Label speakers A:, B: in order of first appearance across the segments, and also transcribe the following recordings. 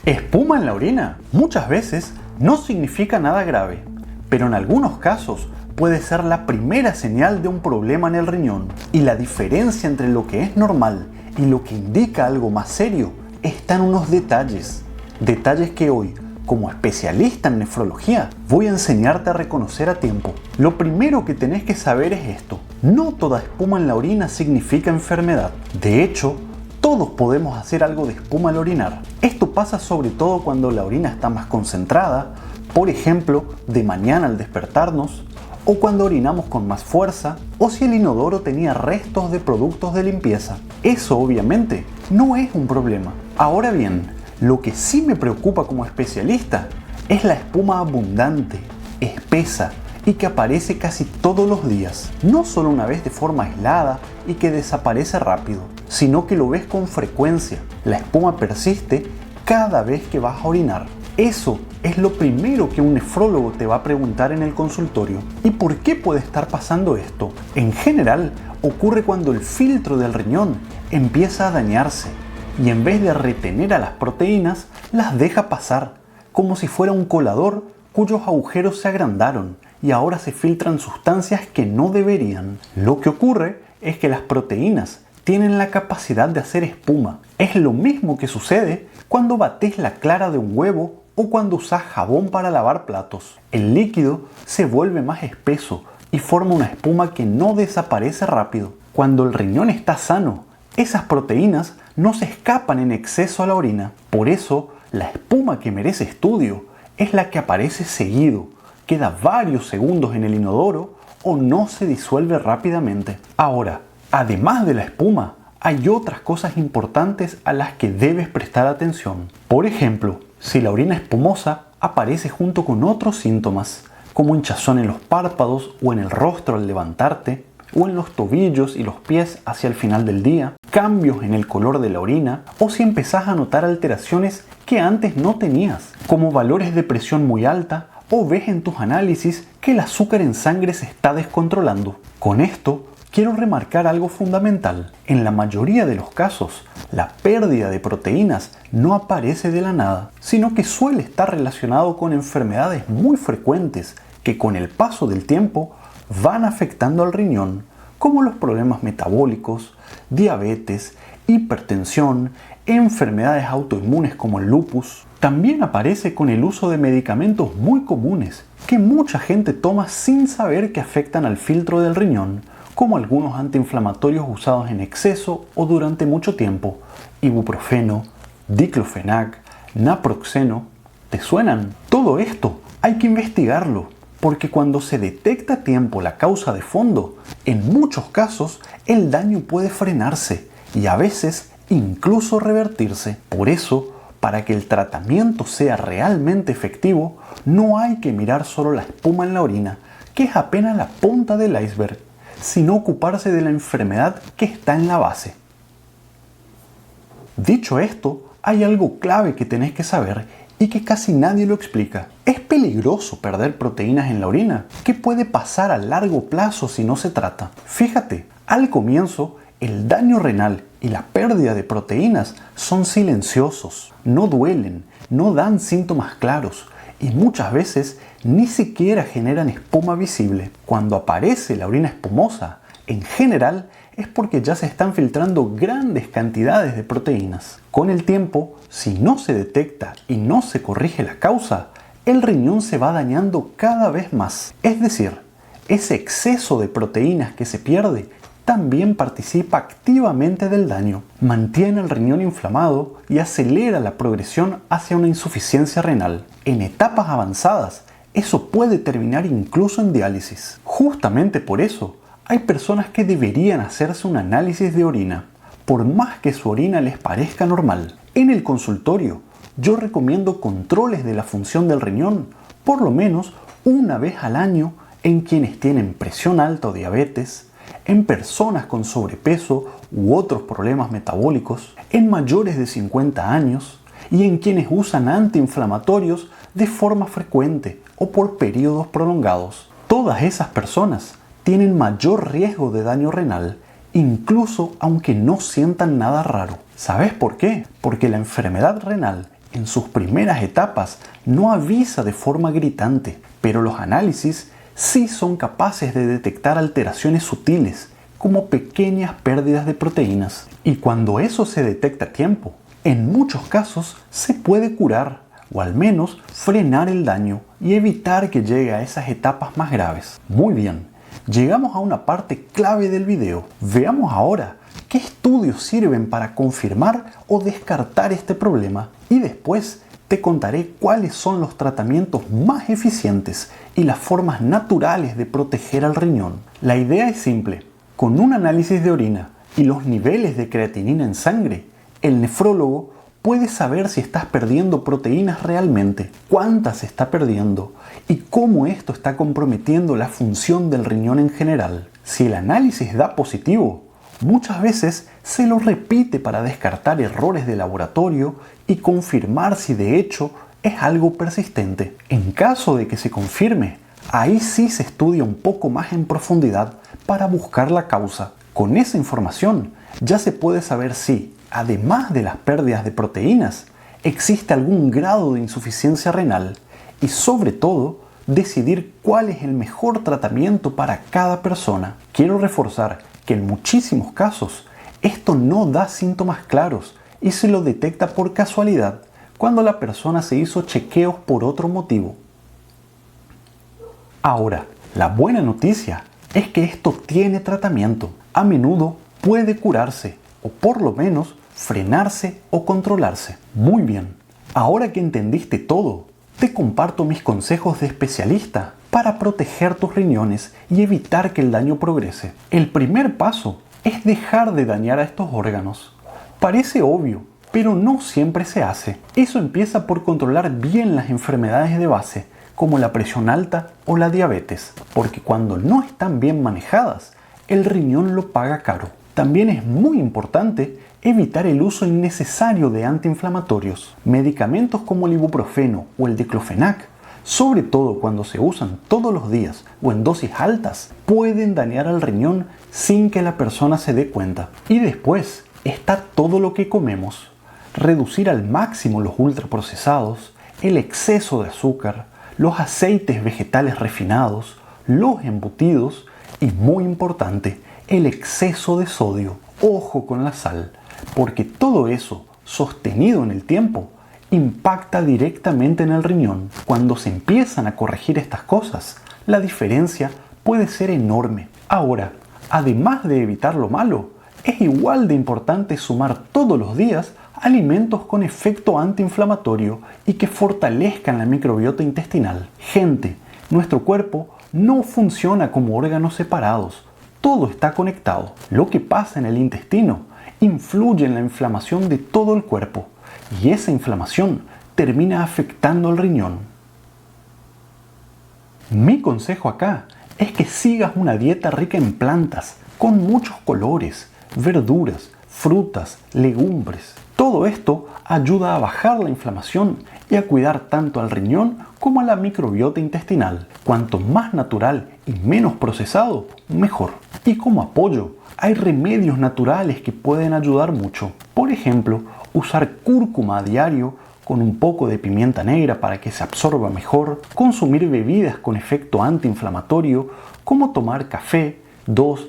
A: Espuma en la orina muchas veces no significa nada grave, pero en algunos casos puede ser la primera señal de un problema en el riñón. Y la diferencia entre lo que es normal y lo que indica algo más serio está en unos detalles. Detalles que hoy, como especialista en nefrología, voy a enseñarte a reconocer a tiempo. Lo primero que tenés que saber es esto: no toda espuma en la orina significa enfermedad. De hecho, todos podemos hacer algo de espuma al orinar. Esto pasa sobre todo cuando la orina está más concentrada, por ejemplo, de mañana al despertarnos, o cuando orinamos con más fuerza, o si el inodoro tenía restos de productos de limpieza. Eso obviamente no es un problema. Ahora bien, lo que sí me preocupa como especialista es la espuma abundante, espesa y que aparece casi todos los días. No solo una vez de forma aislada y que desaparece rápido, sino que lo ves con frecuencia. La espuma persiste cada vez que vas a orinar. Eso es lo primero que un nefrólogo te va a preguntar en el consultorio. ¿Y por qué puede estar pasando esto? En general, ocurre cuando el filtro del riñón empieza a dañarse y en vez de retener a las proteínas, las deja pasar, como si fuera un colador cuyos agujeros se agrandaron y ahora se filtran sustancias que no deberían. Lo que ocurre es que las proteínas tienen la capacidad de hacer espuma. Es lo mismo que sucede cuando bates la clara de un huevo o cuando usas jabón para lavar platos. El líquido se vuelve más espeso y forma una espuma que no desaparece rápido. Cuando el riñón está sano, esas proteínas no se escapan en exceso a la orina. Por eso, la espuma que merece estudio es la que aparece seguido, queda varios segundos en el inodoro o no se disuelve rápidamente. Ahora, además de la espuma, hay otras cosas importantes a las que debes prestar atención. Por ejemplo, si la orina espumosa aparece junto con otros síntomas, como hinchazón en los párpados o en el rostro al levantarte, o en los tobillos y los pies hacia el final del día, cambios en el color de la orina, o si empezás a notar alteraciones que antes no tenías, como valores de presión muy alta, o ves en tus análisis que el azúcar en sangre se está descontrolando. Con esto, quiero remarcar algo fundamental. En la mayoría de los casos, la pérdida de proteínas no aparece de la nada, sino que suele estar relacionado con enfermedades muy frecuentes que con el paso del tiempo van afectando al riñón, como los problemas metabólicos, diabetes, hipertensión, enfermedades autoinmunes como el lupus. También aparece con el uso de medicamentos muy comunes que mucha gente toma sin saber que afectan al filtro del riñón, como algunos antiinflamatorios usados en exceso o durante mucho tiempo: ibuprofeno, diclofenac, naproxeno. ¿Te suenan? Todo esto hay que investigarlo, porque cuando se detecta a tiempo la causa de fondo, en muchos casos el daño puede frenarse y a veces incluso revertirse. Por eso, para que el tratamiento sea realmente efectivo, no hay que mirar solo la espuma en la orina, que es apenas la punta del iceberg, sino ocuparse de la enfermedad que está en la base. Dicho esto, hay algo clave que tenés que saber y que casi nadie lo explica. ¿Es peligroso perder proteínas en la orina? ¿Qué puede pasar a largo plazo si no se trata? Fíjate, al comienzo, el daño renal y la pérdida de proteínas son silenciosos, no duelen, no dan síntomas claros y muchas veces ni siquiera generan espuma visible. Cuando aparece la orina espumosa, en general es porque ya se están filtrando grandes cantidades de proteínas. Con el tiempo, si no se detecta y no se corrige la causa, el riñón se va dañando cada vez más. Es decir, ese exceso de proteínas que se pierde también participa activamente del daño, mantiene el riñón inflamado y acelera la progresión hacia una insuficiencia renal. En etapas avanzadas, eso puede terminar incluso en diálisis. Justamente por eso, hay personas que deberían hacerse un análisis de orina, por más que su orina les parezca normal. En el consultorio, yo recomiendo controles de la función del riñón, por lo menos una vez al año, en quienes tienen presión alta o diabetes, en personas con sobrepeso u otros problemas metabólicos, en mayores de 50 años y en quienes usan antiinflamatorios de forma frecuente o por periodos prolongados. Todas esas personas tienen mayor riesgo de daño renal, incluso aunque no sientan nada raro. ¿Sabes por qué? Porque la enfermedad renal en sus primeras etapas no avisa de forma gritante, pero los análisis sí son capaces de detectar alteraciones sutiles, como pequeñas pérdidas de proteínas. Y cuando eso se detecta a tiempo, en muchos casos se puede curar, o al menos frenar el daño y evitar que llegue a esas etapas más graves. Muy bien, llegamos a una parte clave del video. Veamos ahora qué estudios sirven para confirmar o descartar este problema y después te contaré cuáles son los tratamientos más eficientes y las formas naturales de proteger al riñón. La idea es simple. Con un análisis de orina y los niveles de creatinina en sangre, el nefrólogo puede saber si estás perdiendo proteínas realmente, cuántas está perdiendo y cómo esto está comprometiendo la función del riñón en general. Si el análisis da positivo, muchas veces se lo repite para descartar errores de laboratorio y confirmar si de hecho es algo persistente. En caso de que se confirme, ahí sí se estudia un poco más en profundidad para buscar la causa. Con esa información ya se puede saber si, además de las pérdidas de proteínas, existe algún grado de insuficiencia renal y sobre todo decidir cuál es el mejor tratamiento para cada persona. Quiero reforzar que en muchísimos casos esto no da síntomas claros y se lo detecta por casualidad cuando la persona se hizo chequeos por otro motivo. Ahora, la buena noticia es que esto tiene tratamiento. A menudo puede curarse o por lo menos frenarse o controlarse. Muy bien, ahora que entendiste todo, te comparto mis consejos de especialista para proteger tus riñones y evitar que el daño progrese. El primer paso es dejar de dañar a estos órganos. Parece obvio, pero no siempre se hace. Eso empieza por controlar bien las enfermedades de base, como la presión alta o la diabetes, porque cuando no están bien manejadas, el riñón lo paga caro. También es muy importante evitar el uso innecesario de antiinflamatorios. Medicamentos como el ibuprofeno o el diclofenac, sobre todo cuando se usan todos los días o en dosis altas, pueden dañar al riñón sin que la persona se dé cuenta. Y después está todo lo que comemos. Reducir al máximo los ultraprocesados, el exceso de azúcar, los aceites vegetales refinados, los embutidos y, muy importante, el exceso de sodio. Ojo con la sal, porque todo eso, sostenido en el tiempo, impacta directamente en el riñón. Cuando se empiezan a corregir estas cosas, la diferencia puede ser enorme. Ahora, además de evitar lo malo, es igual de importante sumar todos los días alimentos con efecto antiinflamatorio y que fortalezcan la microbiota intestinal. Gente, nuestro cuerpo no funciona como órganos separados. Todo está conectado. Lo que pasa en el intestino influye en la inflamación de todo el cuerpo y esa inflamación termina afectando al riñón. Mi consejo acá es que sigas una dieta rica en plantas, con muchos colores, verduras, frutas, legumbres. Todo esto ayuda a bajar la inflamación y a cuidar tanto al riñón como a la microbiota intestinal. Cuanto más natural y menos procesado, mejor. Y como apoyo, hay remedios naturales que pueden ayudar mucho. Por ejemplo, usar cúrcuma a diario con un poco de pimienta negra para que se absorba mejor, consumir bebidas con efecto antiinflamatorio, como tomar café 2-3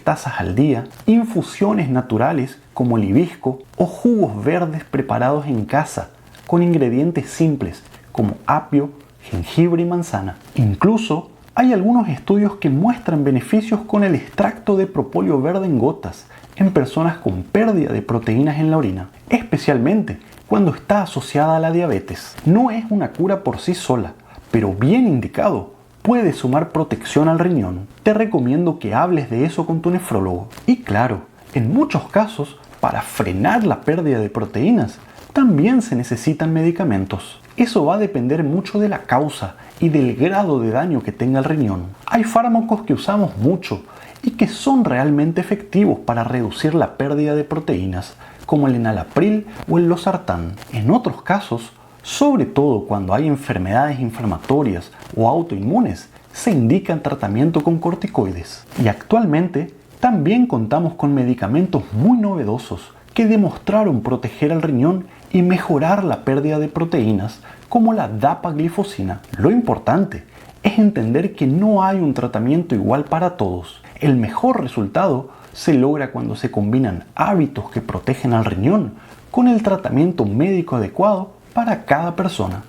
A: tazas al día, infusiones naturales como el hibisco o jugos verdes preparados en casa con ingredientes simples como apio, jengibre y manzana. Incluso hay algunos estudios que muestran beneficios con el extracto de propóleo verde en gotas en personas con pérdida de proteínas en la orina, especialmente cuando está asociada a la diabetes. No es una cura por sí sola, pero bien indicado puede sumar protección al riñón. Te recomiendo que hables de eso con tu nefrólogo. Y claro, en muchos casos, para frenar la pérdida de proteínas, también se necesitan medicamentos. Eso va a depender mucho de la causa y del grado de daño que tenga el riñón. Hay fármacos que usamos mucho y que son realmente efectivos para reducir la pérdida de proteínas, como el enalapril o el losartán. En otros casos, sobre todo cuando hay enfermedades inflamatorias o autoinmunes, se indica tratamiento con corticoides. Y actualmente también contamos con medicamentos muy novedosos que demostraron proteger al riñón y mejorar la pérdida de proteínas, como la dapaglifosina. Lo importante es entender que no hay un tratamiento igual para todos. El mejor resultado se logra cuando se combinan hábitos que protegen al riñón con el tratamiento médico adecuado para cada persona.